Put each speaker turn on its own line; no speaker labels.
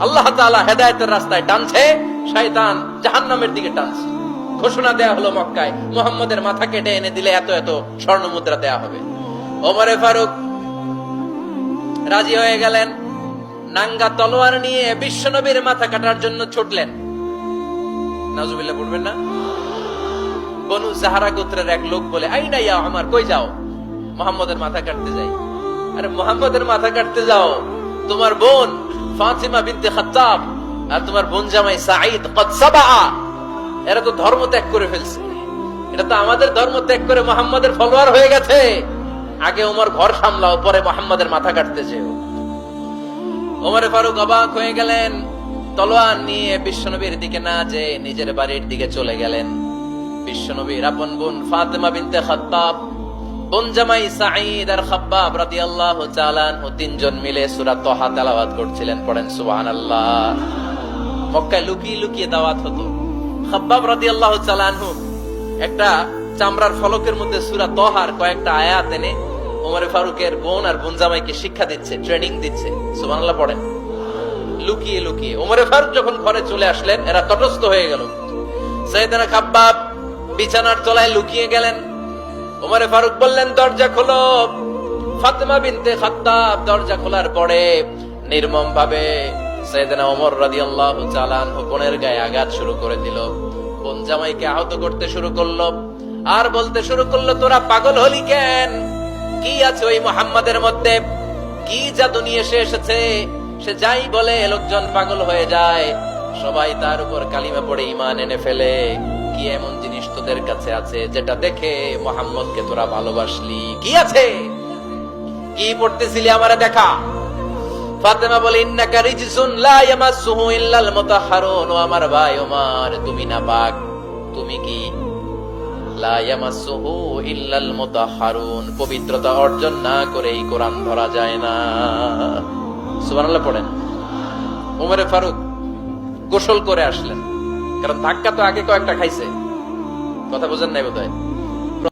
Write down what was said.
আল্লাহ তাআলা হেদায়েতের রাস্তায় টানছে, শয়তান জাহান্নামের দিকে টানছে। ঘোষণা দেয়া হলো মক্কায়, মুহাম্মদের মাথা কেটে এনে দিলে এত এত স্বর্ণ মুদ্রা দেয়া হবে। ওমরে ফারুক রাজি হয়ে গেলেন। নাঙ্গা তলোয়ার নিয়ে বিশ্বনবীর মাথা কাটার জন্য ছুটলেন। নাউজুবিল্লাহ পড়বেন না? বনু জাহরা গোত্রের এক লোক বলে, আইনা ইয়া আমার, কই যাও? মুহাম্মদের মাথা কাটতে যাই। আরে মুহাম্মদের মাথা কাটতে যাও? তোমার বোন ফাতিমা বিনতে খাত্তাব আর তোমার বোন জামাই সাঈদ কদ সাবা, এরা তো ধর্ম ত্যাগ করে ফেলছে। এটা তো আমাদের ধর্ম ত্যাগ করে মুহাম্মদের ফলোয়ার হয়ে গেছে। আগে ওমর ঘর সামলাও, পরে মুহাম্মদের মাথা কাটতে যেও। ওমর ফারুক অবাক হয়ে গেলেন। তলোয়ার নিয়ে বিশ্বনবীর দিকে না যে নিজের বাড়ির দিকে চলে গেলেন। বিশ্বনবীর আপন বোন ফাতিমা বিনতে খাত্তাব, বোন জামাই সাঈদ আর খাব্বাব রাদিয়াল্লাহু তাআলা আনহু তিনজন মিলে সূরা তাহা তেলাওয়াত করছিলেন। পড়েন সুবহানাল্লাহ। মক্কায় লুকিয়ে লুকিয়ে দাওয়াত হতো। খাব্বাব রাদিয়াল্লাহু তাআলা আনহু একটা চামড়ার ফলকের মধ্যে সূরা তাহার কয়েকটা আয়াত এনে ওমর ফারুকের বোন আর বোন জামাইকে শিক্ষা দিচ্ছে, ট্রেনিং দিচ্ছে। সুবহানাল্লাহ পড়েন। লুকিয়ে লুকিয়ে ওমর ফারুক যখন ঘরে চলে আসলেন, এরা তটস্থ হয়ে গেল। সাইয়েদনা খাব্বাব বিছানার তলায় লুকিয়ে গেলেন। ওমর ফারুক বললেন, দরজা খোলো। ফাতিমা বিনতে খাত্তাব দরজা খোলার পরে নির্মম ভাবে সাইয়েদনা ওমর রাদিয়াল্লাহু তাআলা আনহু বোনের গায়ে আঘাত শুরু করে দিল। বোন জামাইকে আহত করতে শুরু করলো আর বলতে শুরু করলো, তোরা পাগল হলি কেন? কি আছে ওই মুহাম্মাদের মধ্যে? কি জাদু নিয়ে সে এসেছে? সে যাই বলে লোকজন পাগল হয়ে যায়, সবাই তার উপর কালিমা পড়ে ঈমান এনে ফেলে। কি এমন জিনিস তোদের কাছে আছে যেটা দেখে মুহাম্মদকে তোরা ভালোবাসলি? কি আছে? কি পড়তেছিলি আমারে দেখা। ফাতেমা বলে, ইন্নাকা রিজসুন লা ইয়ামাসসুহু ইল্লাল মুতাহহারুন। ও আমার ভাই ওমর, তুমি নাপাক। তুমি কি? লা ইয়ামাসসুহু ইল্লাল মুতাহহারুন, পবিত্রতা অর্জন না করে এই কোরআন ধরা যায় না। সুবহানাল্লাহ পড়েন। ওমর ফারুক গোসল করে আসলেন, কারণ ধাক্কা তো আগে কয়েকটা খাইছে। কথা বোঝেন নাই বোধহয়।